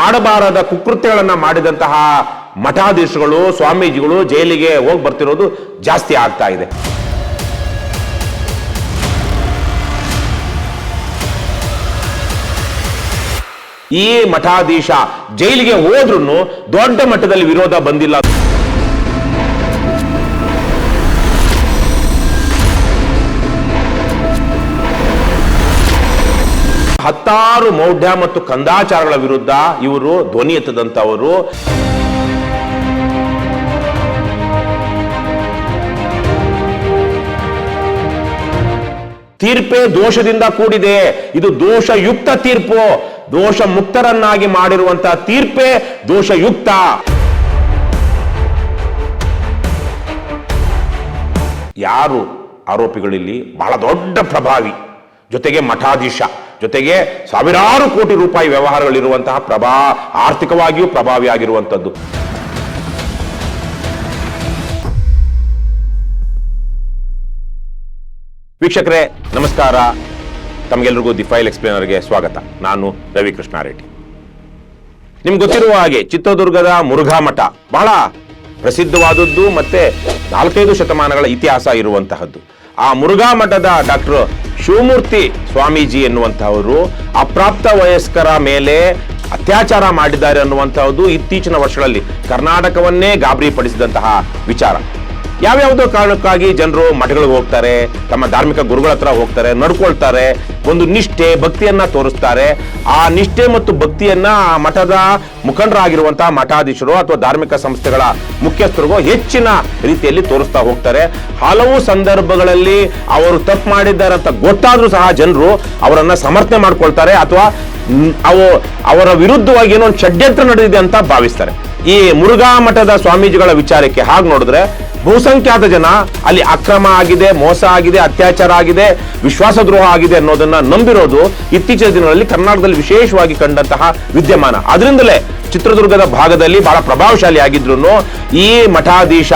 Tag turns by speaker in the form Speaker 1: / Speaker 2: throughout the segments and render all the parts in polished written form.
Speaker 1: ಮಾಡಬಾರದ ಕುಕೃತ್ಯಗಳನ್ನ ಮಾಡಿದಂತಹ ಮಠಾಧೀಶಗಳು ಸ್ವಾಮೀಜಿಗಳು ಜೈಲಿಗೆ ಹೋಗಿ ಬರ್ತಿರೋದು ಜಾಸ್ತಿ ಆಗ್ತಾ ಇದೆ. ಈ ಮಠಾಧೀಶ ಜೈಲಿಗೆ ಹೋದ್ರೂ ದೊಡ್ಡ ಮಟ್ಟದಲ್ಲಿ ವಿರೋಧ ಬಂದಿಲ್ಲ. ಹತ್ತಾರು ಮೌಢ್ಯ ಮತ್ತು ಕಂದಾಚಾರಗಳ ವಿರುದ್ಧ ಇವರು ಧ್ವನಿ ಎತ್ತದಂತವರು. ತೀರ್ಪೇ ದೋಷದಿಂದ ಕೂಡಿದೆ, ಇದು ದೋಷಯುಕ್ತ ತೀರ್ಪು, ದೋಷ ಮುಕ್ತರನ್ನಾಗಿ ಮಾಡಿರುವಂತಹ ತೀರ್ಪೇ ದೋಷಯುಕ್ತ. ಯಾರು ಆರೋಪಿಗಳಲ್ಲಿ ಬಹಳ ದೊಡ್ಡ ಪ್ರಭಾವಿ, ಜೊತೆಗೆ ಮಠಾಧೀಶ, ಜೊತೆಗೆ ಸಾವಿರಾರು ಕೋಟಿ ರೂಪಾಯಿ ವ್ಯವಹಾರಗಳಿರುವಂತಹ ಆರ್ಥಿಕವಾಗಿಯೂ ಪ್ರಭಾವಿಯಾಗಿರುವಂಥದ್ದು. ವೀಕ್ಷಕರೇ ನಮಸ್ಕಾರ, ತಮಗೆಲ್ಲರಿಗೂ ದಿ ಫೈಲ್ ಎಕ್ಸ್ಪ್ಲೇನರ್ಗೆ ಸ್ವಾಗತ. ನಾನು ರವಿಕೃಷ್ಣ ರೆಡ್ಡಿ. ನಿಮ್ಗೆ ಗೊತ್ತಿರುವ ಹಾಗೆ ಚಿತ್ರದುರ್ಗದ ಮುರುಘಾ ಮಠ ಬಹಳ ಪ್ರಸಿದ್ಧವಾದದ್ದು ಮತ್ತೆ 4-5 ಶತಮಾನಗಳ ಇತಿಹಾಸ ಇರುವಂತಹದ್ದು. ಆ ಮುರುಘಾ ಮಠದ ಡಾಕ್ಟರ್ ಶಿವಮೂರ್ತಿ ಸ್ವಾಮೀಜಿ ಎನ್ನುವಂತಹವರು ಅಪ್ರಾಪ್ತ ವಯಸ್ಕರ ಮೇಲೆ ಅತ್ಯಾಚಾರ ಮಾಡಿದ್ದಾರೆ ಅನ್ನುವಂತಹದ್ದು ಇತ್ತೀಚಿನ ವರ್ಷಗಳಲ್ಲಿ ಕರ್ನಾಟಕವನ್ನೇ ಗಾಬರಿಪಡಿಸಿದಂತಹ ವಿಚಾರ. ಯಾವ್ಯಾವುದೋ ಕಾರಣಕ್ಕಾಗಿ ಜನರು ಮಠಗಳಿಗೆ ಹೋಗ್ತಾರೆ, ತಮ್ಮ ಧಾರ್ಮಿಕ ಗುರುಗಳ ಹತ್ರ ಹೋಗ್ತಾರೆ, ನಡ್ಕೊಳ್ತಾರೆ, ಒಂದು ನಿಷ್ಠೆ ಭಕ್ತಿಯನ್ನ ತೋರಿಸ್ತಾರೆ. ಆ ನಿಷ್ಠೆ ಮತ್ತು ಭಕ್ತಿಯನ್ನ ಆ ಮಠದ ಮುಖಂಡರಾಗಿರುವಂತಹ ಮಠಾಧೀಶರು ಅಥವಾ ಧಾರ್ಮಿಕ ಸಂಸ್ಥೆಗಳ ಮುಖ್ಯಸ್ಥರಿಗೂ ಹೆಚ್ಚಿನ ರೀತಿಯಲ್ಲಿ ತೋರಿಸ್ತಾ ಹೋಗ್ತಾರೆ. ಹಲವು ಸಂದರ್ಭಗಳಲ್ಲಿ ಅವರು ತಪ್ಪು ಮಾಡಿದ್ದಾರೆ ಅಂತ ಗೊತ್ತಾದ್ರೂ ಸಹ ಜನರು ಅವರನ್ನ ಸಮರ್ಥನೆ ಮಾಡ್ಕೊಳ್ತಾರೆ ಅಥವಾ ಅವರ ವಿರುದ್ಧವಾಗಿ ಏನೋ ಒಂದು ಷಡ್ಯಂತ್ರ ನಡೆದಿದೆ ಅಂತ ಭಾವಿಸ್ತಾರೆ. ಈ ಮುರುಘಾ ಮಠದ ಸ್ವಾಮೀಜಿಗಳ ವಿಚಾರಕ್ಕೆ ಹಾಗೆ ನೋಡಿದ್ರೆ ಬಹುಸಂಖ್ಯಾತ ಜನ ಅಲ್ಲಿ ಅಕ್ರಮ ಆಗಿದೆ, ಮೋಸ ಆಗಿದೆ, ಅತ್ಯಾಚಾರ ಆಗಿದೆ, ವಿಶ್ವಾಸದ್ರೋಹ ಆಗಿದೆ ಅನ್ನೋದನ್ನ ನಂಬಿರೋದು ಇತ್ತೀಚಿನ ದಿನಗಳಲ್ಲಿ ಕರ್ನಾಟಕದಲ್ಲಿ ವಿಶೇಷವಾಗಿ ಕಂಡಂತಹ ವಿದ್ಯಮಾನ. ಅದರಿಂದಲೇ ಚಿತ್ರದುರ್ಗದ ಭಾಗದಲ್ಲಿ ಬಹಳ ಪ್ರಭಾವಶಾಲಿ ಆಗಿದ್ರು ಈ ಮಠಾಧೀಶ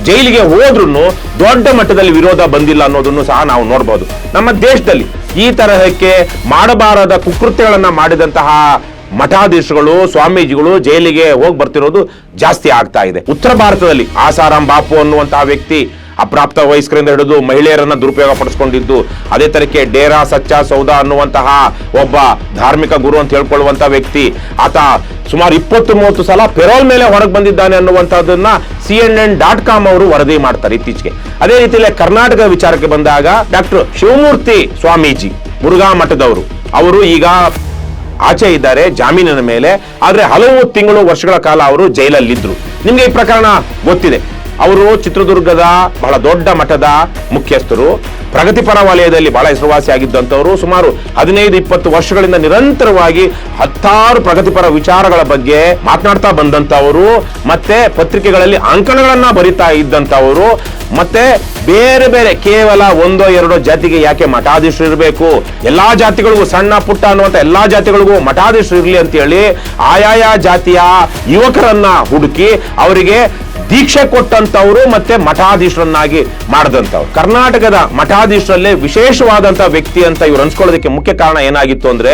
Speaker 1: ಜೈಲಿಗೆ ಹೋದ್ರೂ ದೊಡ್ಡ ಮಟ್ಟದಲ್ಲಿ ವಿರೋಧ ಬಂದಿಲ್ಲ ಅನ್ನೋದನ್ನು ಸಹ ನಾವು ನೋಡಬಹುದು. ನಮ್ಮ ದೇಶದಲ್ಲಿ ಈ ತರಹಕ್ಕೆ ಮಾಡಬಾರದ ಕುಕೃತ್ಯಗಳನ್ನ ಮಾಡಿದಂತಹ ಮಠಾಧೀಶಗಳು ಸ್ವಾಮೀಜಿಗಳು ಜೈಲಿಗೆ ಹೋಗಿ ಬರ್ತಿರೋದು ಜಾಸ್ತಿ ಆಗ್ತಾ ಇದೆ. ಉತ್ತರ ಭಾರತದಲ್ಲಿ ಆಸಾರಾಮ್ ಬಾಪು ಅನ್ನುವಂತಹ ವ್ಯಕ್ತಿ ಅಪ್ರಾಪ್ತ ವಯಸ್ಕರಿಂದ ಹಿಡಿದು ಮಹಿಳೆಯರನ್ನ ದುರುಪಯೋಗ ಪಡಿಸ್ಕೊಂಡಿದ್ದು, ಅದೇ ತರಕ್ಕೆ ಡೇರಾ ಸಚ್ಚಾ ಸೌದಾ ಅನ್ನುವಂತಹ ಒಬ್ಬ ಧಾರ್ಮಿಕ ಗುರು ಅಂತ ಹೇಳ್ಕೊಳ್ಳುವಂತಹ ವ್ಯಕ್ತಿ, ಆತ ಸುಮಾರು 20-30 ಸಲ ಪೆರೋಲ್ ಮೇಲೆ ಹೊರಗೆ ಬಂದಿದ್ದಾನೆ ಅನ್ನುವಂಥದ್ದನ್ನ CNN.com ಅವರು ವರದಿ ಮಾಡ್ತಾರೆ ಇತ್ತೀಚೆಗೆ. ಅದೇ ರೀತಿಯಲ್ಲಿ ಕರ್ನಾಟಕ ವಿಚಾರಕ್ಕೆ ಬಂದಾಗ ಡಾಕ್ಟರ್ ಶಿವಮೂರ್ತಿ ಸ್ವಾಮೀಜಿ ಮುರುಘಾ ಮಠದವರು ಅವರು ಈಗ ಆಚೆ ಇದ್ದಾರೆ ಜಾಮೀನಿನ ಮೇಲೆ. ಆದ್ರೆ ಹಲವು ತಿಂಗಳು ವರ್ಷಗಳ ಕಾಲ ಅವರು ಜೈಲಲ್ಲಿದ್ರು. ನಿಮ್ಗೆ ಈ ಪ್ರಕರಣ ಗೊತ್ತಿದೆ. ಅವರು ಚಿತ್ರದುರ್ಗದ ಬಹಳ ದೊಡ್ಡ ಮಠದ ಮುಖ್ಯಸ್ಥರು, ಪ್ರಗತಿಪರ ವಲಯದಲ್ಲಿ ಬಹಳ ಹೆಸರುವಾಸಿಯಾಗಿದ್ದಂಥವರು. ಸುಮಾರು 15-20 ವರ್ಷಗಳಿಂದ ನಿರಂತರವಾಗಿ ಹತ್ತಾರು ಪ್ರಗತಿಪರ ವಿಚಾರಗಳ ಬಗ್ಗೆ ಮಾತನಾಡ್ತಾ ಬಂದಂತವರು, ಮತ್ತೆ ಪತ್ರಿಕೆಗಳಲ್ಲಿ ಅಂಕಣಗಳನ್ನ ಬರಿತಾ ಇದ್ದಂಥವರು, ಮತ್ತೆ ಬೇರೆ ಬೇರೆ ಕೇವಲ 1-2 ಜಾತಿಗೆ ಯಾಕೆ ಮಠಾಧೀಶರು ಇರಬೇಕು, ಎಲ್ಲಾ ಜಾತಿಗಳಿಗೂ ಸಣ್ಣ ಪುಟ್ಟ ಅನ್ನುವಂಥ ಎಲ್ಲಾ ಜಾತಿಗಳಿಗೂ ಮಠಾಧೀಶರು ಇರಲಿ ಅಂತ ಹೇಳಿ ಆಯಾಯ ಜಾತಿಯ ಯುವಕರನ್ನ ಹುಡುಕಿ ಅವರಿಗೆ ದೀಕ್ಷೆ ಕೊಟ್ಟಂತವರು ಮತ್ತೆ ಮಠಾಧೀಶರನ್ನಾಗಿ ಮಾಡಿದಂಥವ್ರು. ಕರ್ನಾಟಕದ ಮಠಾಧೀಶರಲ್ಲೇ ವಿಶೇಷವಾದಂತಹ ವ್ಯಕ್ತಿ ಅಂತ ಇವ್ರು ಅನ್ಸ್ಕೊಳ್ಳೋದಕ್ಕೆ ಮುಖ್ಯ ಕಾರಣ ಏನಾಗಿತ್ತು ಅಂದ್ರೆ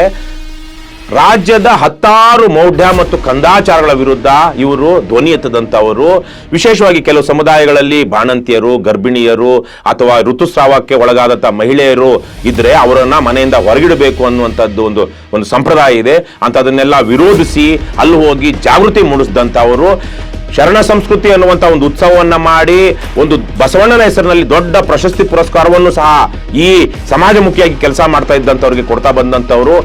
Speaker 1: ರಾಜ್ಯದ ಹತ್ತಾರು ಮೌಢ್ಯ ಮತ್ತು ಕಂದಾಚಾರಗಳ ವಿರುದ್ಧ ಇವರು ಧ್ವನಿ ಎತ್ತದಂತವರು. ವಿಶೇಷವಾಗಿ ಕೆಲವು ಸಮುದಾಯಗಳಲ್ಲಿ ಬಾಣಂತಿಯರು, ಗರ್ಭಿಣಿಯರು ಅಥವಾ ಋತುಸ್ರಾವಕ್ಕೆ ಒಳಗಾದಂತಹ ಮಹಿಳೆಯರು ಇದ್ರೆ ಅವರನ್ನ ಮನೆಯಿಂದ ಹೊರಗಿಡಬೇಕು ಅನ್ನುವಂಥದ್ದು ಒಂದು ಸಂಪ್ರದಾಯ ಇದೆ. ಅಂತದನ್ನೆಲ್ಲ ವಿರೋಧಿಸಿ ಅಲ್ಲಿ ಹೋಗಿ ಜಾಗೃತಿ ಮೂಡಿಸಿದಂತವರು. ಶರಣ ಸಂಸ್ಕೃತಿ ಅನ್ನುವಂಥ ಒಂದು ಉತ್ಸವವನ್ನ ಮಾಡಿ ಒಂದು ಬಸವಣ್ಣನ ಹೆಸರಿನಲ್ಲಿ ದೊಡ್ಡ ಪ್ರಶಸ್ತಿ ಪುರಸ್ಕಾರವನ್ನು ಸಹ ಈ ಸಮಾಜಮುಖಿಯಾಗಿ ಕೆಲಸ ಮಾಡ್ತಾ ಇದ್ದಂಥವ್ರಿಗೆ ಕೊಡ್ತಾ ಬಂದಂಥವ್ರು.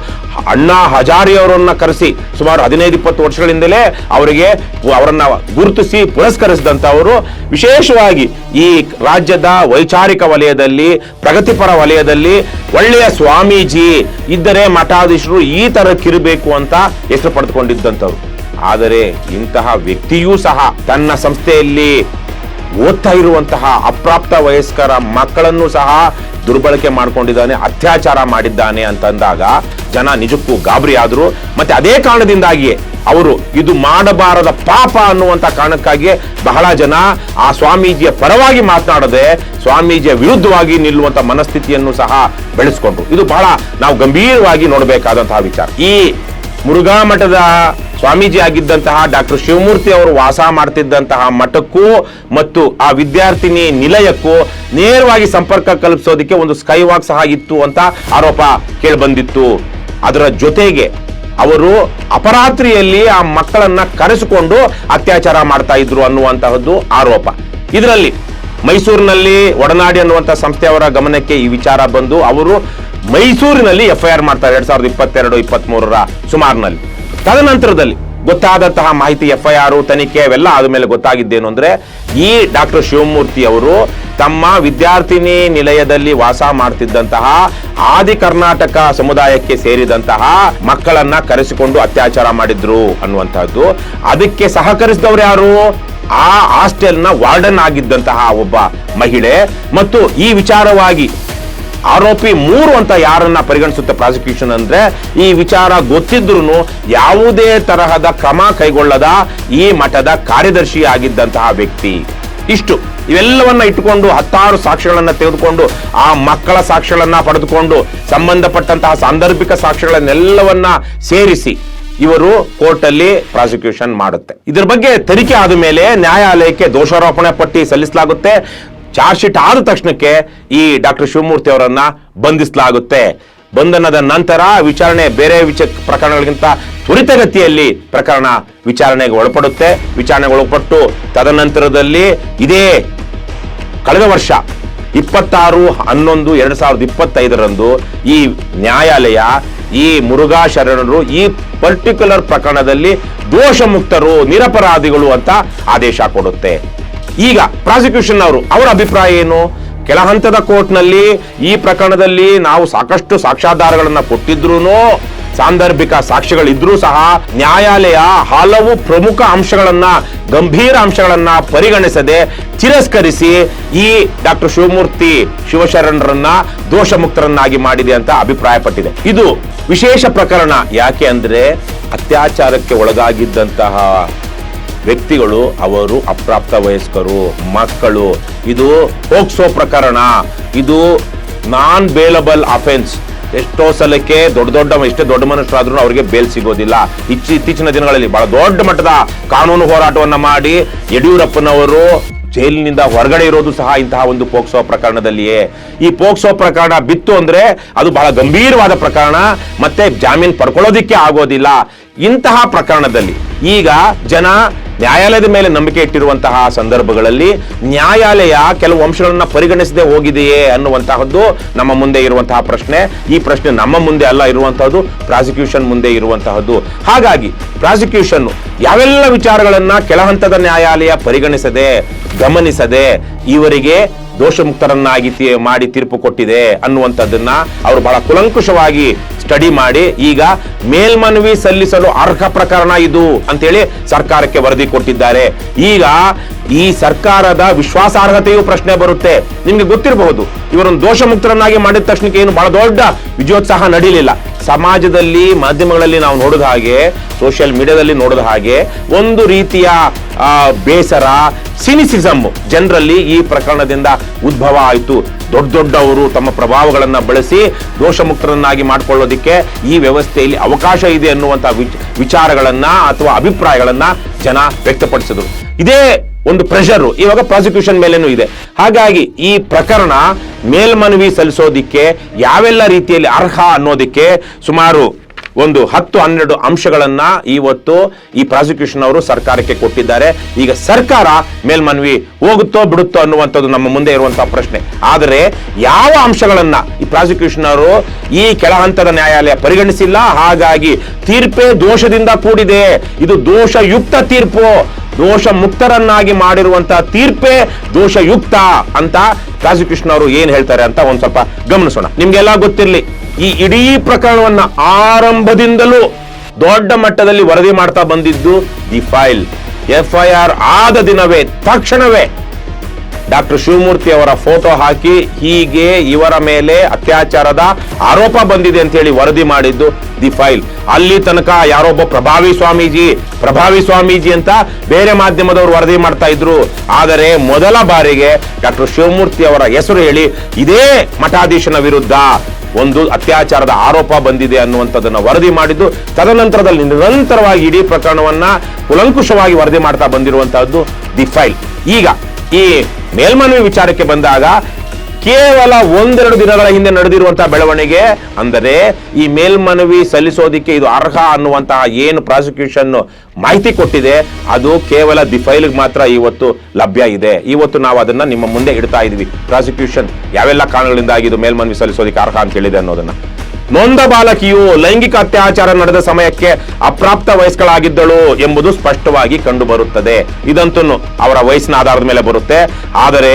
Speaker 1: ಅಣ್ಣಾ ಹಜಾರೆ ಅವರನ್ನ ಕರೆಸಿ ಸುಮಾರು 15-20 ವರ್ಷಗಳಿಂದಲೇ ಅವರನ್ನ ಗುರುತಿಸಿ ಪುರಸ್ಕರಿಸಿದಂಥವರು. ವಿಶೇಷವಾಗಿ ಈ ರಾಜ್ಯದ ವೈಚಾರಿಕ ವಲಯದಲ್ಲಿ, ಪ್ರಗತಿಪರ ವಲಯದಲ್ಲಿ ಒಳ್ಳೆಯ ಸ್ವಾಮೀಜಿ ಇದ್ದರೆ ಮಠಾಧೀಶರು ಈ ತರಕ್ಕಿರಬೇಕು ಅಂತ ಹೆಸರು ಪಡೆದುಕೊಂಡಿದ್ದಂಥವ್ರು. ಆದರೆ ಇಂತಹ ವ್ಯಕ್ತಿಯೂ ಸಹ ತನ್ನ ಸಂಸ್ಥೆಯಲ್ಲಿ ಓದ್ತಾ ಇರುವಂತಹ ಅಪ್ರಾಪ್ತ ವಯಸ್ಕರ ಮಕ್ಕಳನ್ನು ಸಹ ದುರ್ಬಳಕೆ ಮಾಡಿಕೊಂಡಿದ್ದಾನೆ, ಅತ್ಯಾಚಾರ ಮಾಡಿದ್ದಾನೆ ಅಂತಂದಾಗ ಜನ ನಿಜಕ್ಕೂ ಗಾಬರಿ ಆದ್ರು. ಮತ್ತೆ ಅದೇ ಕಾರಣದಿಂದಾಗಿಯೇ ಅವರು ಇದು ಮಾಡಬಾರದ ಪಾಪ ಅನ್ನುವಂಥ ಕಾರಣಕ್ಕಾಗಿಯೇ ಬಹಳ ಜನ ಆ ಸ್ವಾಮೀಜಿಯ ಪರವಾಗಿ ಮಾತನಾಡದೆ ಸ್ವಾಮೀಜಿಯ ವಿರುದ್ಧವಾಗಿ ನಿಲ್ಲುವಂತ ಮನಸ್ಥಿತಿಯನ್ನು ಸಹ ಬೆಳೆಸ್ಕೊಂಡ್ರು. ಇದು ಬಹಳ ನಾವು ಗಂಭೀರವಾಗಿ ನೋಡಬೇಕಾದಂತಹ ವಿಚಾರ. ಈ ಮುರುಘಾ ಮಠದ ಸ್ವಾಮೀಜಿ ಆಗಿದ್ದಂತಹ ಡಾಕ್ಟರ್ ಶಿವಮೂರ್ತಿ ಅವರು ವಾಸ ಮಾಡ್ತಿದ್ದಂತಹ ಮಠಕ್ಕೂ ಮತ್ತು ಆ ವಿದ್ಯಾರ್ಥಿನಿ ನಿಲಯಕ್ಕೂ ನೇರವಾಗಿ ಸಂಪರ್ಕ ಕಲ್ಪಿಸೋದಕ್ಕೆ ಒಂದು ಸ್ಕೈ ವಾಕ್ ಸಹ ಇತ್ತು ಅಂತ ಆರೋಪ ಕೇಳಿಬಂದಿತ್ತು. ಅದರ ಜೊತೆಗೆ ಅವರು ಅಪರಾತ್ರಿಯಲ್ಲಿ ಆ ಮಕ್ಕಳನ್ನ ಕರೆಸಿಕೊಂಡು ಅತ್ಯಾಚಾರ ಮಾಡ್ತಾ ಇದ್ರು ಅನ್ನುವಂತಹದ್ದು ಆರೋಪ. ಇದರಲ್ಲಿ ಮೈಸೂರಿನಲ್ಲಿ ಒಡನಾಡಿ ಅನ್ನುವಂಥ ಸಂಸ್ಥೆಯವರ ಗಮನಕ್ಕೆ ಈ ವಿಚಾರ ಬಂದು ಅವರು ಮೈಸೂರಿನಲ್ಲಿ FIR ಮಾಡ್ತಾರೆ 2022-23 ಸುಮಾರಿನಲ್ಲಿ. ತದನಂತರದಲ್ಲಿ ಗೊತ್ತಾದಂತಹ ಮಾಹಿತಿ FIR ತನಿಖೆ ಅವೆಲ್ಲ ಆದಮೇಲೆ ಗೊತ್ತಾಗಿದ್ದೇನು ಅಂದ್ರೆ ಈ ಡಾಕ್ಟರ್ ಶಿವಮೂರ್ತಿ ಅವರು ತಮ್ಮ ವಿದ್ಯಾರ್ಥಿನಿ ನಿಲಯದಲ್ಲಿ ವಾಸ ಮಾಡ್ತಿದ್ದಂತಹ ಆದಿ ಕರ್ನಾಟಕ ಸಮುದಾಯಕ್ಕೆ ಸೇರಿದಂತಹ ಮಕ್ಕಳನ್ನ ಕರೆಸಿಕೊಂಡು ಅತ್ಯಾಚಾರ ಮಾಡಿದ್ರು ಅನ್ನುವಂತಹದ್ದು. ಅದಕ್ಕೆ ಸಹಕರಿಸಿದವರು ಯಾರು? ಆ ಹಾಸ್ಟೆಲ್ನ ವಾರ್ಡನ್ ಆಗಿದ್ದಂತಹ ಒಬ್ಬ ಮಹಿಳೆ. ಮತ್ತು ಈ ವಿಚಾರವಾಗಿ ಆರೋಪಿ 3 ಅಂತ ಯಾರನ್ನ ಪರಿಗಣಿಸುತ್ತೆ ಪ್ರಾಸಿಕ್ಯೂಷನ್ ಅಂದ್ರೆ, ಈ ವಿಚಾರ ಗೊತ್ತಿದ್ರು ಯಾವುದೇ ತರಹದ ಕ್ರಮ ಕೈಗೊಳ್ಳದ ಈ ಮಠದ ಕಾರ್ಯದರ್ಶಿ ಆಗಿದ್ದಂತಹ ವ್ಯಕ್ತಿ. ಇವೆಲ್ಲವನ್ನ ಇಟ್ಟುಕೊಂಡು 16 ಸಾಕ್ಷ್ಯಗಳನ್ನ ತೆಗೆದುಕೊಂಡು ಆ ಮಕ್ಕಳ ಸಾಕ್ಷ್ಯಗಳನ್ನ ಪಡೆದುಕೊಂಡು ಸಂಬಂಧಪಟ್ಟಂತಹ ಸಾಂದರ್ಭಿಕ ಸಾಕ್ಷ್ಯಗಳನ್ನೆಲ್ಲವನ್ನ ಸೇರಿಸಿ ಇವರು ಕೋರ್ಟ್ ಅಲ್ಲಿ ಪ್ರಾಸಿಕ್ಯೂಷನ್ ಮಾಡುತ್ತೆ. ಇದರ ಬಗ್ಗೆ ತನಿಖೆ ಆದ ಮೇಲೆ ನ್ಯಾಯಾಲಯಕ್ಕೆ ದೋಷಾರೋಪಣೆ ಪಟ್ಟಿ ಸಲ್ಲಿಸಲಾಗುತ್ತೆ. ಚಾರ್ಜ್ ಶೀಟ್ ಆದ ತಕ್ಷಣಕ್ಕೆ ಈ ಡಾಕ್ಟರ್ ಶಿವಮೂರ್ತಿ ಅವರನ್ನ ಬಂಧಿಸಲಾಗುತ್ತೆ. ಬಂಧನದ ನಂತರ ವಿಚಾರಣೆ ಬೇರೆ ಪ್ರಕರಣಗಳಿಗಿಂತ ತ್ವರಿತಗತಿಯಲ್ಲಿ ಪ್ರಕರಣ ವಿಚಾರಣೆಗೆ ಒಳಪಡುತ್ತೆ. ವಿಚಾರಣೆಗೆ ಒಳಪಟ್ಟು ತದನಂತರದಲ್ಲಿ ಇದೇ ಕಳೆದ ವರ್ಷ 26/11/2025 ಈ ನ್ಯಾಯಾಲಯ ಈ ಮುರುಘಾ ಶರಣರು ಈ ಪರ್ಟಿಕ್ಯುಲರ್ ಪ್ರಕರಣದಲ್ಲಿ ದೋಷ ಮುಕ್ತರು, ನಿರಪರಾಧಿಗಳು ಅಂತ ಆದೇಶ ಕೊಡುತ್ತೆ. ಈಗ ಪ್ರಾಸಿಕ್ಯೂಷನ್ ಅವರ ಅಭಿಪ್ರಾಯ ಏನು? ಕೆಳ ಹಂತದ ಕೋರ್ಟ್ನಲ್ಲಿ ಈ ಪ್ರಕರಣದಲ್ಲಿ ನಾವು ಸಾಕಷ್ಟು ಸಾಕ್ಷ್ಯಾಧಾರಗಳನ್ನ ಕೊಟ್ಟಿದ್ರು, ಸಾಂದರ್ಭಿಕ ಸಾಕ್ಷ್ಯಗಳಿದ್ರೂ ಸಹ ನ್ಯಾಯಾಲಯ ಹಲವು ಪ್ರಮುಖ ಅಂಶಗಳನ್ನ, ಗಂಭೀರ ಅಂಶಗಳನ್ನ ಪರಿಗಣಿಸದೆ ತಿರಸ್ಕರಿಸಿ ಈ ಡಾಕ್ಟರ್ ಶಿವಮೂರ್ತಿ ಶಿವಶರಣರನ್ನ ದೋಷ ಮುಕ್ತರನ್ನಾಗಿ ಮಾಡಿದೆ ಅಂತ ಅಭಿಪ್ರಾಯಪಟ್ಟಿದೆ. ಇದು ವಿಶೇಷ ಪ್ರಕರಣ. ಯಾಕೆ ಅಂದ್ರೆ ಅತ್ಯಾಚಾರಕ್ಕೆ ಒಳಗಾಗಿದ್ದಂತಹ ವ್ಯಕ್ತಿಗಳು ಅವರು ಅಪ್ರಾಪ್ತ ವಯಸ್ಕರು, ಮಕ್ಕಳು. ಇದು ಪೋಕ್ಸೋ ಪ್ರಕರಣ. ಇದು ನಾನ್ ಬೇಲಬಲ್ ಅಫೆನ್ಸ್. ಎಷ್ಟೋ ಸಲಕ್ಕೆ ಎಷ್ಟೇ ದೊಡ್ಡ ಮನುಷ್ಯರಾದ್ರೂ ಅವರಿಗೆ ಬೇಲ್ ಸಿಗೋದಿಲ್ಲ. ಇತ್ತೀಚಿನ ದಿನಗಳಲ್ಲಿ ಬಹಳ ದೊಡ್ಡ ಮಟ್ಟದ ಕಾನೂನು ಹೋರಾಟವನ್ನ ಮಾಡಿ ಯಡಿಯೂರಪ್ಪನವರು ಜೈಲಿನಿಂದ ಹೊರಗಡೆ ಇರೋದು ಸಹ ಇಂತಹ ಒಂದು ಪೋಕ್ಸೋ ಪ್ರಕರಣದಲ್ಲಿಯೇ. ಈ ಪೋಕ್ಸೋ ಪ್ರಕರಣ ಬಿತ್ತು ಅಂದ್ರೆ ಅದು ಬಹಳ ಗಂಭೀರವಾದ ಪ್ರಕರಣ, ಮತ್ತೆ ಜಾಮೀನು ಪಡ್ಕೊಳ್ಳೋದಿಕ್ಕೆ ಆಗೋದಿಲ್ಲ. ಇಂತಹ ಪ್ರಕರಣದಲ್ಲಿ ಈಗ ಜನ ನ್ಯಾಯಾಲಯದ ಮೇಲೆ ನಂಬಿಕೆ ಇಟ್ಟಿರುವಂತಹ ಸಂದರ್ಭಗಳಲ್ಲಿ ನ್ಯಾಯಾಲಯ ಕೆಲವು ಅಂಶಗಳನ್ನ ಪರಿಗಣಿಸದೆ ಹೋಗಿದೆಯೇ ಅನ್ನುವಂತಹದ್ದು ನಮ್ಮ ಮುಂದೆ ಇರುವಂತಹ ಪ್ರಶ್ನೆ. ಈ ಪ್ರಶ್ನೆ ನಮ್ಮ ಮುಂದೆ ಅಲ್ಲ ಇರುವಂತಹದ್ದು, ಪ್ರಾಸಿಕ್ಯೂಷನ್ ಮುಂದೆ ಇರುವಂತಹದ್ದು. ಹಾಗಾಗಿ ಪ್ರಾಸಿಕ್ಯೂಷನ್ ಯಾವೆಲ್ಲ ವಿಚಾರಗಳನ್ನ ಕೆಳ ಹಂತದ ನ್ಯಾಯಾಲಯ ಪರಿಗಣಿಸದೆ, ಗಮನಿಸದೆ ಇವರಿಗೆ ದೋಷ ಮುಕ್ತರನ್ನಾಗಿ ಮಾಡಿ ತೀರ್ಪು ಕೊಟ್ಟಿದೆ ಅನ್ನುವಂಥದ್ದನ್ನ ಅವರು ಬಹಳ ಕುಲಂಕುಷವಾಗಿ ಸ್ಟಡಿ ಮಾಡಿ ಈಗ ಮೇಲ್ಮನವಿ ಸಲ್ಲಿಸಲು ಅರ್ಹ ಪ್ರಕರಣ ಇದು ಅಂತೇಳಿ ಸರ್ಕಾರಕ್ಕೆ ವರದಿ ಕೊಟ್ಟಿದ್ದಾರೆ. ಈಗ ಈ ಸರ್ಕಾರದ ವಿಶ್ವಾಸಾರ್ಹತೆಯೂ ಪ್ರಶ್ನೆ ಬರುತ್ತೆ. ನಿಮ್ಗೆ ಗೊತ್ತಿರಬಹುದು, ಇವರನ್ನು ದೋಷ ಮುಕ್ತರನ್ನಾಗಿ ಮಾಡಿದ ತಕ್ಷಣಕ್ಕೆ ಏನು ಬಹಳ ದೊಡ್ಡ ವಿಜಯೋತ್ಸಾಹ ನಡೀಲಿಲ್ಲ. ಸಮಾಜದಲ್ಲಿ, ಮಾಧ್ಯಮಗಳಲ್ಲಿ ನಾವು ನೋಡಿದ ಹಾಗೆ, ಸೋಷಿಯಲ್ ಮೀಡಿಯಾದಲ್ಲಿ ನೋಡಿದ ಹಾಗೆ ಒಂದು ರೀತಿಯ ಬೇಸರ, ಸಿನಿಸಿಸಮ್ ಜನರಲ್ಲಿ ಈ ಪ್ರಕರಣದಿಂದ ಉದ್ಭವ ಆಯಿತು. ದೊಡ್ಡವರು ತಮ್ಮ ಪ್ರಭಾವಗಳನ್ನ ಬಳಸಿ ದೋಷ ಮುಕ್ತರನ್ನಾಗಿ ಮಾಡಿಕೊಳ್ಳೋದಿಕ್ಕೆ ಈ ವ್ಯವಸ್ಥೆಯಲ್ಲಿ ಅವಕಾಶ ಇದೆ ಅನ್ನುವಂಥ ವಿಚಾರಗಳನ್ನ ಅಥವಾ ಅಭಿಪ್ರಾಯಗಳನ್ನ ಜನ ವ್ಯಕ್ತಪಡಿಸಿದ್ರು. ಇದೇ ಒಂದು ಪ್ರೆಷರ್ ಇವಾಗ ಪ್ರಾಸಿಕ್ಯೂಷನ್ ಮೇಲೇನೂ ಇದೆ. ಹಾಗಾಗಿ ಈ ಪ್ರಕರಣ ಮೇಲ್ಮನವಿ ಸಲ್ಲಿಸೋದಿಕ್ಕೆ ಯಾವೆಲ್ಲ ರೀತಿಯಲ್ಲಿ ಅರ್ಹ ಅನ್ನೋದಿಕ್ಕೆ ಸುಮಾರು ಒಂದು 10-12 ಅಂಶಗಳನ್ನ ಇವತ್ತು ಈ ಪ್ರಾಸಿಕ್ಯೂಷನ್ ಅವರು ಸರ್ಕಾರಕ್ಕೆ ಕೊಟ್ಟಿದ್ದಾರೆ. ಈಗ ಸರ್ಕಾರ ಮೇಲ್ಮನವಿ ಹೋಗುತ್ತೋ ಬಿಡುತ್ತೋ ಅನ್ನುವಂಥದ್ದು ನಮ್ಮ ಮುಂದೆ ಇರುವಂತಹ ಪ್ರಶ್ನೆ. ಆದರೆ ಯಾವ ಅಂಶಗಳನ್ನ ಈ ಪ್ರಾಸಿಕ್ಯೂಷನ್ ಅವರು ಈ ಕೆಳ ಹಂತದ ನ್ಯಾಯಾಲಯ ಪರಿಗಣಿಸಿಲ್ಲ. ಹಾಗಾಗಿ ತೀರ್ಪೇ ದೋಷದಿಂದ ಕೂಡಿದೆ, ಇದು ದೋಷಯುಕ್ತ ತೀರ್ಪು, ದೋಷ ಮುಕ್ತರನ್ನಾಗಿ ಮಾಡಿರುವಂತಹ ತೀರ್ಪೇ ದೋಷಯುಕ್ತ ಅಂತ ಪ್ರಾಸಿಕ್ಯೂಷನ್ ಅವರು ಏನ್ ಹೇಳ್ತಾರೆ ಅಂತ ಒಂದ್ ಸ್ವಲ್ಪ ಗಮನಿಸೋಣ. ನಿಮ್ಗೆಲ್ಲ ಗೊತ್ತಿರಲಿ, ಈ ಇಡೀ ಪ್ರಕರಣವನ್ನ ಆರಂಭದಿಂದಲೂ ದೊಡ್ಡ ಮಟ್ಟದಲ್ಲಿ ವರದಿ ಮಾಡ್ತಾ ಬಂದಿದ್ದು ದಿ ಫೈಲ್. FIR ಆದ ದಿನವೇ ತಕ್ಷಣವೇ ಡಾಕ್ಟರ್ ಶಿವಮೂರ್ತಿ ಅವರ ಫೋಟೋ ಹಾಕಿ ಹೀಗೆ ಇವರ ಮೇಲೆ ಅತ್ಯಾಚಾರದ ಆರೋಪ ಬಂದಿದೆ ಅಂತ ಹೇಳಿ ವರದಿ ಮಾಡಿದ್ದು ದಿ ಫೈಲ್. ಅಲ್ಲಿ ತನಕ ಯಾರೊಬ್ಬ ಪ್ರಭಾವಿ ಸ್ವಾಮೀಜಿ ಅಂತ ಬೇರೆ ಮಾಧ್ಯಮದವರು ವರದಿ ಮಾಡ್ತಾ ಇದ್ರು. ಆದರೆ ಮೊದಲ ಬಾರಿಗೆ ಡಾಕ್ಟರ್ ಶಿವಮೂರ್ತಿ ಅವರ ಹೆಸರು ಹೇಳಿ ಇದೇ ಮಠಾಧೀಶನ ವಿರುದ್ಧ ಒಂದು ಅತ್ಯಾಚಾರದ ಆರೋಪ ಬಂದಿದೆ ಅನ್ನುವಂಥದ್ದನ್ನ ವರದಿ ಮಾಡಿದ್ದು, ತದನಂತರದಲ್ಲಿ ನಿರಂತರವಾಗಿ ಇಡೀ ಪ್ರಕರಣವನ್ನ ಕುಲಂಕುಷವಾಗಿ ವರದಿ ಮಾಡ್ತಾ ಬಂದಿರುವಂತಹದ್ದು ದಿ ಫೈಲ್. ಈಗ ಈ ಮೇಲ್ಮನವಿ ವಿಚಾರಕ್ಕೆ ಬಂದಾಗ ಕೇವಲ 1-2 ದಿನಗಳ ಹಿಂದೆ ನಡೆದಿರುವಂತಹ ಬೆಳವಣಿಗೆ ಅಂದರೆ ಈ ಮೇಲ್ಮನವಿ ಸಲ್ಲಿಸೋದಿಕ್ಕೆ ಇದು ಅರ್ಹ ಅನ್ನುವಂತಹ ಏನು ಪ್ರಾಸಿಕ್ಯೂಷನ್ ಮಾಹಿತಿ ಕೊಟ್ಟಿದೆ ಅದು ಕೇವಲ ದಿ ಫೈಲ್ಗೆ ಮಾತ್ರ ಇವತ್ತು ಲಭ್ಯ ಇದೆ. ಇವತ್ತು ನಾವು ಅದನ್ನ ನಿಮ್ಮ ಮುಂದೆ ಇಡ್ತಾ ಇದೀವಿ. ಪ್ರಾಸಿಕ್ಯೂಷನ್ ಯಾವೆಲ್ಲ ಕಾರಣಗಳಿಂದಾಗಿ ಇದು ಮೇಲ್ಮನವಿ ಸಲ್ಲಿಸೋದಿಕ್ಕೆ ಅರ್ಹ ಅಂತ ಹೇಳಿದೆ ಅನ್ನೋದನ್ನ. ನೊಂದ ಬಾಲಕಿಯು ಲೈಂಗಿಕ ಅತ್ಯಾಚಾರ ನಡೆದ ಸಮಯಕ್ಕೆ ಅಪ್ರಾಪ್ತ ವಯಸ್ಕಳಾಗಿದ್ದಳು ಎಂಬುದು ಸ್ಪಷ್ಟವಾಗಿ ಕಂಡು ಬರುತ್ತದೆ. ಇದಂತೂ ಅವರ ವಯಸ್ಸಿನ ಆಧಾರದ ಮೇಲೆ ಬರುತ್ತೆ. ಆದರೆ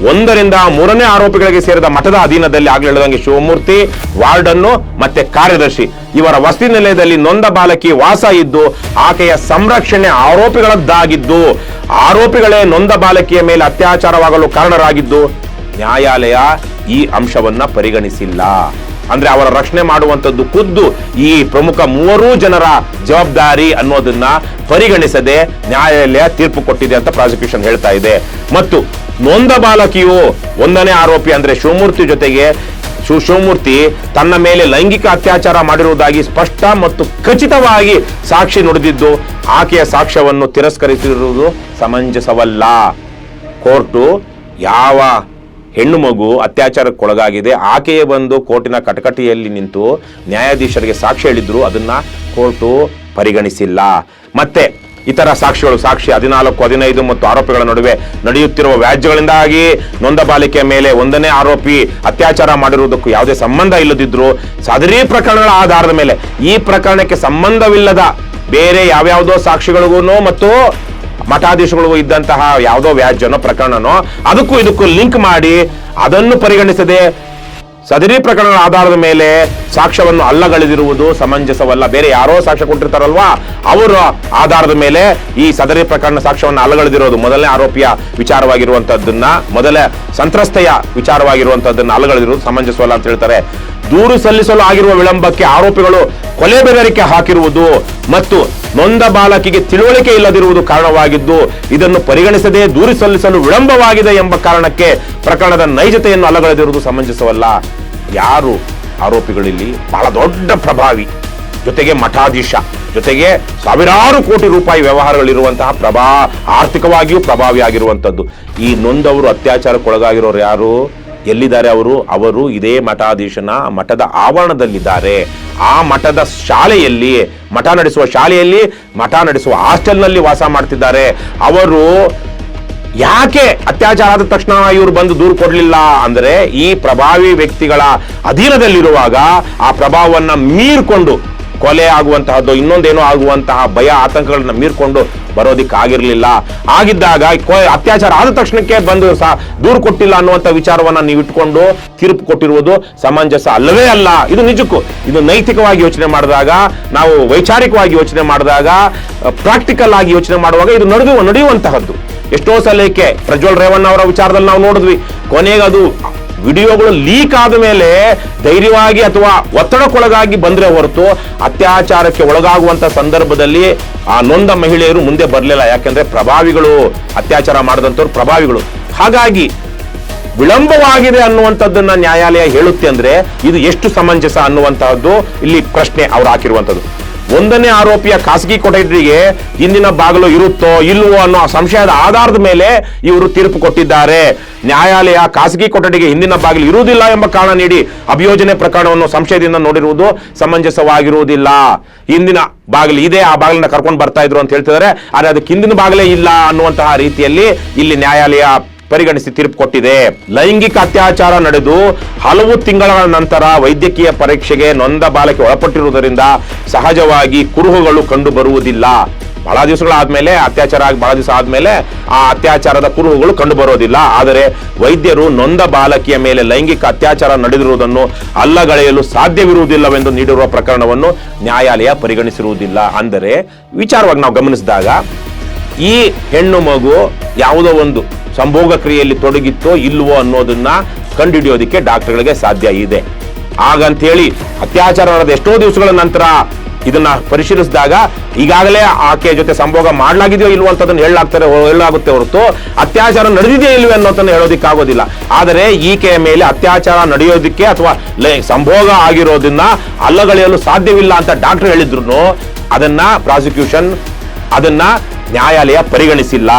Speaker 1: 1ರಿಂದ 3ನೇ ಆರೋಪಿಗಳಿಗೆ ಸೇರಿದ ಮಠದ ಅಧೀನದಲ್ಲಿ ಆಗ್ಲೇ ಹೇಳಿದಂಗೆ ಶಿವಮೂರ್ತಿ, ವಾರ್ಡನ್ನು ಮತ್ತೆ ಕಾರ್ಯದರ್ಶಿ ಇವರ ವಸತಿ ನಿಲಯದಲ್ಲಿ ನೊಂದ ಬಾಲಕಿ ವಾಸ ಇದ್ದು ಆಕೆಯ ಸಂರಕ್ಷಣೆ ಆರೋಪಿಗಳದ್ದಾಗಿದ್ದು, ಆರೋಪಿಗಳೇ ನೊಂದ ಬಾಲಕಿಯ ಮೇಲೆ ಅತ್ಯಾಚಾರವಾಗಲು ಕಾರಣರಾಗಿದ್ದು ನ್ಯಾಯಾಲಯ ಈ ಅಂಶವನ್ನ ಪರಿಗಣಿಸಿಲ್ಲ. ಅಂದ್ರೆ ಅವರ ರಕ್ಷಣೆ ಮಾಡುವಂತದ್ದು ಖುದ್ದು ಈ ಪ್ರಮುಖ 3 ಜನರ ಜವಾಬ್ದಾರಿ ಅನ್ನೋದನ್ನ ಪರಿಗಣಿಸದೆ ನ್ಯಾಯಾಲಯ ತೀರ್ಪು ಕೊಟ್ಟಿದೆ ಅಂತ ಪ್ರಾಸಿಕ್ಯೂಷನ್ ಹೇಳ್ತಾ ಇದೆ. ಮತ್ತು ನೊಂದ ಬಾಲಕಿಯು 1ನೇ ಆರೋಪಿ ಅಂದ್ರೆ ಶಿವಮೂರ್ತಿ ಜೊತೆಗೆ ಶಿವಮೂರ್ತಿ ತನ್ನ ಮೇಲೆ ಲೈಂಗಿಕ ಅತ್ಯಾಚಾರ ಮಾಡಿರುವುದಾಗಿ ಸ್ಪಷ್ಟ ಮತ್ತು ಖಚಿತವಾಗಿ ಸಾಕ್ಷಿ ನುಡಿದಿದ್ದು ಆಕೆಯ ಸಾಕ್ಷ್ಯವನ್ನು ತಿರಸ್ಕರಿಸಿರುವುದು ಸಮಂಜಸವಲ್ಲ. ಕೋರ್ಟು ಯಾವ ಹೆಣ್ಣು ಮಗು ಅತ್ಯಾಚಾರಕ್ಕೊಳಗಾಗಿದೆ ಆಕೆಯೇ ಬಂದು ಕೋರ್ಟಿನ ಕಟಕಟಿಯಲ್ಲಿ ನಿಂತು ನ್ಯಾಯಾಧೀಶರಿಗೆ ಸಾಕ್ಷಿ ಹೇಳಿದ್ರು, ಅದನ್ನ ಕೋರ್ಟು ಪರಿಗಣಿಸಿಲ್ಲ. ಮತ್ತೆ ಇತರ ಸಾಕ್ಷಿಗಳು ಸಾಕ್ಷಿ 14, 15 ಮತ್ತು ಆರೋಪಿಗಳ ನಡುವೆ ನಡೆಯುತ್ತಿರುವ ವ್ಯಾಜ್ಯಗಳಿಂದಾಗಿ ನೊಂದ ಬಾಲಿಕೆಯ ಮೇಲೆ 1ನೇ ಆರೋಪಿ ಅತ್ಯಾಚಾರ ಮಾಡಿರುವುದಕ್ಕೂ ಯಾವುದೇ ಸಂಬಂಧ ಇಲ್ಲದಿದ್ರು ಸದರಿ ಪ್ರಕರಣಗಳ ಆಧಾರದ ಮೇಲೆ ಈ ಪ್ರಕರಣಕ್ಕೆ ಸಂಬಂಧವಿಲ್ಲದ ಬೇರೆ ಯಾವ್ಯಾವುದೋ ಸಾಕ್ಷಿಗಳಿಗೂ ಮತ್ತು ಮಠಾಧೀಶಗಳಿಗೂ ಇದ್ದಂತಹ ಯಾವುದೋ ವ್ಯಾಜ್ಯನೋ ಪ್ರಕರಣನೋ ಅದಕ್ಕೂ ಇದಕ್ಕೂ ಲಿಂಕ್ ಮಾಡಿ ಅದನ್ನು ಪರಿಗಣಿಸದೆ ಸದರಿ ಪ್ರಕರಣಗಳ ಆಧಾರದ ಮೇಲೆ ಸಾಕ್ಷ್ಯವನ್ನು ಅಲ್ಲಗಳೆದಿರುವುದು ಸಮಂಜಸವಲ್ಲ. ಬೇರೆ ಯಾರೋ ಸಾಕ್ಷ್ಯ ಕೊಟ್ಟಿರ್ತಾರಲ್ವಾ ಅವರ ಆಧಾರದ ಮೇಲೆ ಈ ಸದರಿ ಪ್ರಕರಣ ಸಾಕ್ಷ್ಯವನ್ನು ಅಲ್ಲಗಳೆದಿರೋದು, 1ನೇ ಆರೋಪಿಯ ವಿಚಾರವಾಗಿರುವಂತದ್ದನ್ನ, ಮೊದಲ ಸಂತ್ರಸ್ತೆಯ ವಿಚಾರವಾಗಿರುವಂತದ್ದನ್ನ ಅಲ್ಲಗಳೆದಿರುವುದು ಸಮಂಜಸವಲ್ಲ ಅಂತ ಹೇಳ್ತಾರೆ. ದೂರು ಸಲ್ಲಿಸಲು ಆಗಿರುವ ವಿಳಂಬಕ್ಕೆ ಆರೋಪಿಗಳು ಕೊಲೆ ಬೆದರಿಕೆ ಹಾಕಿರುವುದು ಮತ್ತು ನೊಂದ ಬಾಲಕಿಗೆ ತಿಳುವಳಿಕೆ ಇಲ್ಲದಿರುವುದು ಕಾರಣವಾಗಿದ್ದು ಇದನ್ನು ಪರಿಗಣಿಸದೆ ದೂರು ಸಲ್ಲಿಸಲು ವಿಳಂಬವಾಗಿದೆ ಎಂಬ ಕಾರಣಕ್ಕೆ ಪ್ರಕರಣದ ನೈಜತೆಯನ್ನು ಅಲ್ಲಗಳೆದಿರುವುದು ಸಮಂಜಸವಲ್ಲ. ಯಾರು ಆರೋಪಿಗಳಲ್ಲಿ ಬಹಳ ದೊಡ್ಡ ಪ್ರಭಾವಿ, ಜೊತೆಗೆ ಮಠಾಧೀಶ, ಜೊತೆಗೆ ಸಾವಿರಾರು ಕೋಟಿ ರೂಪಾಯಿ ವ್ಯವಹಾರಗಳಿರುವಂತಹ ಆರ್ಥಿಕವಾಗಿಯೂ ಪ್ರಭಾವಿಯಾಗಿರುವಂಥದ್ದು. ಈ ನೊಂದವರು ಅತ್ಯಾಚಾರಕ್ಕೊಳಗಾಗಿರೋರು ಯಾರು, ಎಲ್ಲಿದ್ದಾರೆ ಅವರು ಇದೇ ಮಠಾಧೀಶನ ಮಠದ ಆವರಣದಲ್ಲಿದ್ದಾರೆ. ಆ ಮಠದ ಶಾಲೆಯಲ್ಲಿ, ಮಠ ನಡೆಸುವ ಹಾಸ್ಟೆಲ್ನಲ್ಲಿ ವಾಸ ಮಾಡ್ತಿದ್ದಾರೆ. ಅವರು ಯಾಕೆ ಅತ್ಯಾಚಾರ ಆದ ತಕ್ಷಣ ಇವರು ಬಂದು ದೂರು ಕೊಡ್ಲಿಲ್ಲ ಅಂದ್ರೆ ಈ ಪ್ರಭಾವಿ ವ್ಯಕ್ತಿಗಳ ಅಧೀನದಲ್ಲಿರುವಾಗ ಆ ಪ್ರಭಾವವನ್ನ ಮೀರ್ಕೊಂಡು ಕೊಲೆ ಆಗುವಂತಹದ್ದು ಇನ್ನೊಂದೇನೋ ಆಗುವಂತಹ ಭಯ ಆತಂಕಗಳನ್ನ ಮೀರ್ಕೊಂಡು ಬರೋದಿಕ್ಕಾಗಿರ್ಲಿಲ್ಲ. ಆಗಿದ್ದಾಗ ಅತ್ಯಾಚಾರ ಆದ ತಕ್ಷಣಕ್ಕೆ ಬಂದು ದೂರು ಕೊಟ್ಟಿಲ್ಲ ಅನ್ನುವಂಥ ವಿಚಾರವನ್ನ ನೀವು ಇಟ್ಕೊಂಡು ತೀರ್ಪು ಕೊಟ್ಟಿರುವುದು ಸಮಂಜಸ ಅಲ್ಲವೇ ಅಲ್ಲ. ಇದು ನಿಜಕ್ಕೂ ಇದು ನೈತಿಕವಾಗಿ ಯೋಚನೆ ಮಾಡಿದಾಗ, ನಾವು ವೈಚಾರಿಕವಾಗಿ ಯೋಚನೆ ಮಾಡಿದಾಗ, ಪ್ರಾಕ್ಟಿಕಲ್ ಆಗಿ ಯೋಚನೆ ಮಾಡುವಾಗ ಇದು ನಡೆಯುವಂತಹದ್ದು. ಎಷ್ಟೋ ಸಲಕ್ಕೆ ಪ್ರಜ್ವಲ್ ರೇವಣ್ಣ ಅವರ ವಿಚಾರದಲ್ಲಿ ನಾವು ನೋಡಿದ್ವಿ, ಕೊನೆಗೆ ಅದು ವಿಡಿಯೋಗಳು ಲೀಕ್ ಆದ ಮೇಲೆ ಧೈರ್ಯವಾಗಿ ಅಥವಾ ಒತ್ತಡಕ್ಕೊಳಗಾಗಿ ಬಂದ್ರೆ ಹೊರತು ಅತ್ಯಾಚಾರಕ್ಕೆ ಒಳಗಾಗುವಂತ ಸಂದರ್ಭದಲ್ಲಿ ಆ ನೊಂದ ಮಹಿಳೆಯರು ಮುಂದೆ ಬರಲಿಲ್ಲ. ಯಾಕೆಂದ್ರೆ ಪ್ರಭಾವಿಗಳು, ಅತ್ಯಾಚಾರ ಮಾಡಿದಂಥವ್ರು ಪ್ರಭಾವಿಗಳು. ಹಾಗಾಗಿ ವಿಳಂಬವಾಗಿದೆ ಅನ್ನುವಂಥದ್ದನ್ನ ನ್ಯಾಯಾಲಯ ಹೇಳುತ್ತೆ ಅಂದ್ರೆ ಇದು ಎಷ್ಟು ಸಮಂಜಸ ಅನ್ನುವಂತಹದ್ದು ಇಲ್ಲಿ ಪ್ರಶ್ನೆ ಅವ್ರು ಹಾಕಿರುವಂಥದ್ದು. 1ನೇ ಆರೋಪಿಯ ಖಾಸಗಿ ಕೊಠಡಿಗೆ ಹಿಂದಿನ ಬಾಗಿಲು ಇರುತ್ತೋ ಇಲ್ವೋ ಅನ್ನೋ ಸಂಶಯದ ಆಧಾರದ ಮೇಲೆ ಇವರು ತೀರ್ಪು ಕೊಟ್ಟಿದ್ದಾರೆ. ನ್ಯಾಯಾಲಯ ಖಾಸಗಿ ಕೊಠಡಿಗೆ ಹಿಂದಿನ ಬಾಗಿಲು ಇರುವುದಿಲ್ಲ ಎಂಬ ಕಾರಣ ನೀಡಿ ಅಭಿಯೋಜನೆ ಪ್ರಕರಣವನ್ನು ಸಂಶಯದಿಂದ ನೋಡಿರುವುದು ಸಮಂಜಸವಾಗಿರುವುದಿಲ್ಲ. ಹಿಂದಿನ ಬಾಗಿಲು ಇದೆ, ಆ ಬಾಗಿಲನ್ನ ಕರ್ಕೊಂಡು ಬರ್ತಾ ಇದ್ರು ಅಂತ ಹೇಳ್ತಿದ್ದಾರೆ, ಆದರೆ ಅದಕ್ಕೆ ಹಿಂದಿನ ಬಾಗಿಲೇ ಇಲ್ಲ ಅನ್ನುವಂತಹ ರೀತಿಯಲ್ಲಿ ಇಲ್ಲಿ ನ್ಯಾಯಾಲಯ ಪರಿಗಣಿಸಿ ತೀರ್ಪು ಕೊಟ್ಟಿದೆ. ಲೈಂಗಿಕ ಅತ್ಯಾಚಾರ ನಡೆದು ಹಲವು ತಿಂಗಳ ನಂತರ ವೈದ್ಯಕೀಯ ಪರೀಕ್ಷೆಗೆ ನೊಂದ ಬಾಲಕಿ ಒಳಪಟ್ಟಿರುವುದರಿಂದ ಸಹಜವಾಗಿ ಕುರುಹುಗಳು ಕಂಡು ಬರುವುದಿಲ್ಲ. ಬಹಳ ದಿವಸಗಳಾದ್ಮೇಲೆ ಅತ್ಯಾಚಾರ ಆಗಿ ಬಹಳ ದಿವಸ ಆದ್ಮೇಲೆ ಆ ಅತ್ಯಾಚಾರದ ಕುರುಹುಗಳು ಕಂಡು ಬರೋದಿಲ್ಲ. ಆದರೆ ವೈದ್ಯರು ನೊಂದ ಬಾಲಕಿಯ ಮೇಲೆ ಲೈಂಗಿಕ ಅತ್ಯಾಚಾರ ನಡೆದಿರುವುದನ್ನು ಅಲ್ಲಗಳೆಯಲು ಸಾಧ್ಯವಿರುವುದಿಲ್ಲವೆಂದು ನೀಡಿರುವ ಪ್ರಕರಣವನ್ನು ನ್ಯಾಯಾಲಯ ಪರಿಗಣಿಸಿರುವುದಿಲ್ಲ. ಅಂದರೆ ವಿಚಾರವಾಗಿ ನಾವು ಗಮನಿಸಿದಾಗ ಈ ಹೆಣ್ಣು ಮಗು ಯಾವುದೋ ಒಂದು ಸಂಭೋಗ ಕ್ರಿಯೆಯಲ್ಲಿ ತೊಡಗಿತ್ತೋ ಇಲ್ವೋ ಅನ್ನೋದನ್ನ ಕಂಡುಹಿಡಿಯೋದಕ್ಕೆ ಡಾಕ್ಟರ್ಗಳಿಗೆ ಸಾಧ್ಯ ಇದೆ. ಹಾಗಂತೇಳಿ ಅತ್ಯಾಚಾರ ನಡೆದ ಎಷ್ಟೋ ದಿವಸಗಳ ನಂತರ ಇದನ್ನ ಪರಿಶೀಲಿಸಿದಾಗ ಈಗಾಗಲೇ ಆಕೆಯ ಜೊತೆ ಸಂಭೋಗ ಮಾಡಲಾಗಿದೆಯೋ ಇಲ್ವೋ ಅಂತದನ್ನು ಹೇಳಲಾಗುತ್ತೆ ಹೊರತು ಅತ್ಯಾಚಾರ ನಡೆದಿದೆಯೋ ಇಲ್ವೋ ಅನ್ನೋದನ್ನ ಹೇಳೋದಿಕ್ಕಾಗೋದಿಲ್ಲ. ಆದರೆ ಈಕೆಯ ಮೇಲೆ ಅತ್ಯಾಚಾರ ನಡೆಯೋದಕ್ಕೆ ಅಥವಾ ಸಂಭೋಗ ಆಗಿರೋದನ್ನ ಅಲ್ಲಗಳೆಯಲು ಸಾಧ್ಯವಿಲ್ಲ ಅಂತ ಡಾಕ್ಟರ್ ಹೇಳಿದ್ರು ಅದನ್ನ ಪ್ರಾಸಿಕ್ಯೂಷನ್ ಅದನ್ನ ನ್ಯಾಯಾಲಯ ಪರಿಗಣಿಸಿಲ್ಲ.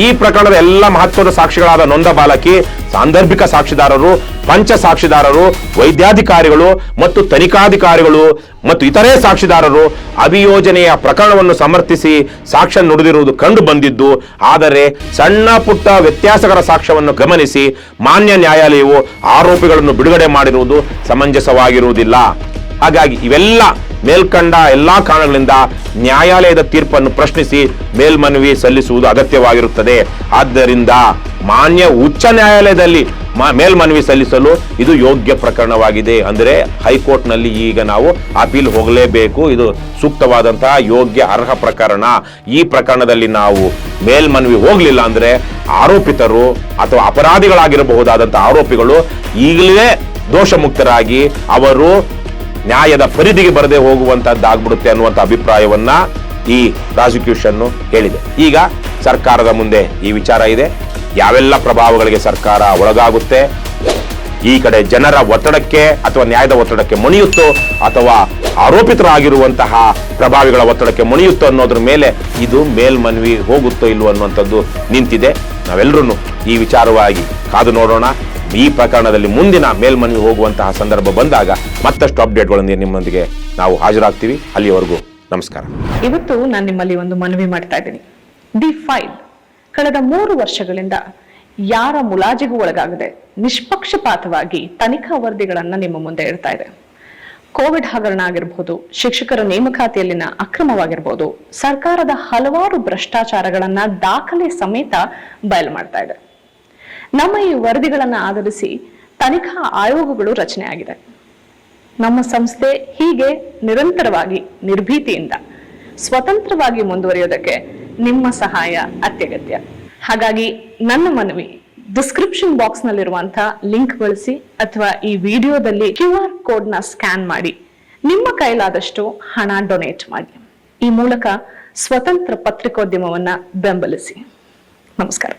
Speaker 1: ಈ ಪ್ರಕರಣದ ಎಲ್ಲ ಮಹತ್ವದ ಸಾಕ್ಷಿಗಳಾದ ನೊಂದ ಬಾಲಕಿ, ಸಾಂದರ್ಭಿಕ ಸಾಕ್ಷಿದಾರರು, ಪಂಚ ಸಾಕ್ಷಿದಾರರು, ವೈದ್ಯಾಧಿಕಾರಿಗಳು ಮತ್ತು ತನಿಖಾಧಿಕಾರಿಗಳು ಮತ್ತು ಇತರೆ ಸಾಕ್ಷಿದಾರರು ಅಭಿಯೋಜನೆಯ ಪ್ರಕರಣವನ್ನು ಸಮರ್ಥಿಸಿ ಸಾಕ್ಷ್ಯ ನುಡಿದಿರುವುದು ಕಂಡು ಬಂದಿದ್ದು, ಆದರೆ ಸಣ್ಣ ಪುಟ್ಟ ವ್ಯತ್ಯಾಸಕರ ಸಾಕ್ಷ್ಯವನ್ನು ಗಮನಿಸಿ ಮಾನ್ಯ ನ್ಯಾಯಾಲಯವು ಆರೋಪಿಗಳನ್ನು ಬಿಡುಗಡೆ ಮಾಡಿರುವುದು ಸಮಂಜಸವಾಗಿರುವುದಿಲ್ಲ. ಹಾಗಾಗಿ ಇವೆಲ್ಲ ಮೇಲ್ಕಂಡ ಎಲ್ಲಾ ಕಾರಣಗಳಿಂದ ನ್ಯಾಯಾಲಯದ ತೀರ್ಪನ್ನು ಪ್ರಶ್ನಿಸಿ ಮೇಲ್ಮನವಿ ಸಲ್ಲಿಸುವುದು ಅಗತ್ಯವಾಗಿರುತ್ತದೆ. ಆದ್ದರಿಂದ ಮಾನ್ಯ ಉಚ್ಚ ನ್ಯಾಯಾಲಯದಲ್ಲಿ ಮೇಲ್ಮನವಿ ಸಲ್ಲಿಸಲು ಇದು ಯೋಗ್ಯ ಪ್ರಕರಣವಾಗಿದೆ. ಅಂದರೆ ಹೈಕೋರ್ಟ್ನಲ್ಲಿ ಈಗ ನಾವು ಅಪೀಲ್ ಹೋಗಲೇಬೇಕು. ಇದು ಸೂಕ್ತವಾದಂತಹ ಯೋಗ್ಯ ಅರ್ಹ ಪ್ರಕರಣ. ಈ ಪ್ರಕರಣದಲ್ಲಿ ನಾವು ಮೇಲ್ಮನವಿ ಹೋಗಲಿಲ್ಲ ಅಂದ್ರೆ ಆರೋಪಿತರು ಅಥವಾ ಅಪರಾಧಿಗಳಾಗಿರಬಹುದಾದಂತಹ ಆರೋಪಿಗಳು ಈಗಲೇ ದೋಷ ಮುಕ್ತರಾಗಿ ಅವರು ನ್ಯಾಯದ ಪರಿಧಿಗೆ ಬರದೆ ಹೋಗುವಂತದ್ದಾಗ್ಬಿಡುತ್ತೆ ಅನ್ನುವಂಥ ಅಭಿಪ್ರಾಯವನ್ನ ಈ ಪ್ರಾಸಿಕ್ಯೂಷನ್ ಹೇಳಿದೆ. ಈಗ ಸರ್ಕಾರದ ಮುಂದೆ ಈ ವಿಚಾರ ಇದೆ. ಯಾವೆಲ್ಲ ಪ್ರಭಾವಗಳಿಗೆ ಸರ್ಕಾರ ಒಳಗಾಗುತ್ತೆ, ಈ ಕಡೆ ಜನರ ಒತ್ತಡಕ್ಕೆ ಅಥವಾ ನ್ಯಾಯದ ಒತ್ತಡಕ್ಕೆ ಮಣಿಯುತ್ತೋ ಅಥವಾ ಆರೋಪಿತರಾಗಿರುವಂತಹ ಪ್ರಭಾವಿಗಳ ಒತ್ತಡಕ್ಕೆ ಮಣಿಯುತ್ತೋ ಅನ್ನೋದ್ರ ಮೇಲೆ ಇದು ಮೇಲ್ಮನವಿ ಹೋಗುತ್ತೋ ಇಲ್ವೋ ಅನ್ನುವಂಥದ್ದು ನಿಂತಿದೆ. ನಾವೆಲ್ಲರೂ ಈ ವಿಚಾರವಾಗಿ ಕಾದು ನೋಡೋಣ. ಈ ಪ್ರಕರಣದಲ್ಲಿ ಮುಂದಿನ ಮೇಲ್ಮನವಿ ಹೋಗುವಂತಹ ಸಂದರ್ಭ ಬಂದಾಗ ಮತ್ತಷ್ಟು ಅಪ್ಡೇಟ್ಗಳೊಂದಿಗೆ ನಿಮ್ಮೊಂದಿಗೆ ನಾವು ಹಾಜರಾಗ್ತೀವಿ. ಅಲ್ಲಿಯವರೆಗೂ ನಮಸ್ಕಾರ.
Speaker 2: ಇವತ್ತು ನಾನು ನಿಮ್ಮಲ್ಲಿ ಒಂದು ಮನವಿ ಮಾಡ್ತಾ ಇದ್ದೀನಿ. ದಿ ಫೈಲ್ ಕಳೆದ 3 ವರ್ಷಗಳಿಂದ ಯಾರ ಮುಲಾಜಿಗೂ ಒಳಗಾಗದೆ ನಿಷ್ಪಕ್ಷಪಾತವಾಗಿ ತನಿಖಾ ವರದಿಗಳನ್ನ ನಿಮ್ಮ ಮುಂದೆ ಇಡ್ತಾ ಇದೆ. ಕೋವಿಡ್ ಹಗರಣ ಆಗಿರಬಹುದು, ಶಿಕ್ಷಕರ ನೇಮಕಾತಿಯಲ್ಲಿನ ಅಕ್ರಮವಾಗಿರ್ಬೋದು, ಸರ್ಕಾರದ ಹಲವಾರು ಭ್ರಷ್ಟಾಚಾರಗಳನ್ನ ದಾಖಲೆ ಸಮೇತ ಬಯಲು ಮಾಡ್ತಾ ಇದೆ. ನಮ್ಮ ಈ ವರದಿಗಳನ್ನ ಆಧರಿಸಿ ತನಿಖಾ ಆಯೋಗಗಳು ರಚನೆ ಆಗಿದೆ. ನಮ್ಮ ಸಂಸ್ಥೆ ಹೀಗೆ ನಿರಂತರವಾಗಿ ನಿರ್ಭೀತಿಯಿಂದ ಸ್ವತಂತ್ರವಾಗಿ ಮುಂದುವರಿಯೋದಕ್ಕೆ ನಿಮ್ಮ ಸಹಾಯ ಅತ್ಯಗತ್ಯ. ಹಾಗಾಗಿ ನನ್ನ ಮನವಿ, ಡಿಸ್ಕ್ರಿಪ್ಷನ್ ಬಾಕ್ಸ್ ನಲ್ಲಿರುವಂತಹ ಲಿಂಕ್ ಬಳಸಿ ಅಥವಾ ಈ ವಿಡಿಯೋದಲ್ಲಿ QR ಕೋಡ್ ನ ಸ್ಕ್ಯಾನ್ ಮಾಡಿ ನಿಮ್ಮ ಕೈಲಾದಷ್ಟು ಹಣ ಡೊನೇಟ್ ಮಾಡಿ. ಈ ಮೂಲಕ ಸ್ವತಂತ್ರ ಪತ್ರಿಕೋದ್ಯಮವನ್ನ ಬೆಂಬಲಿಸಿ. ನಮಸ್ಕಾರ.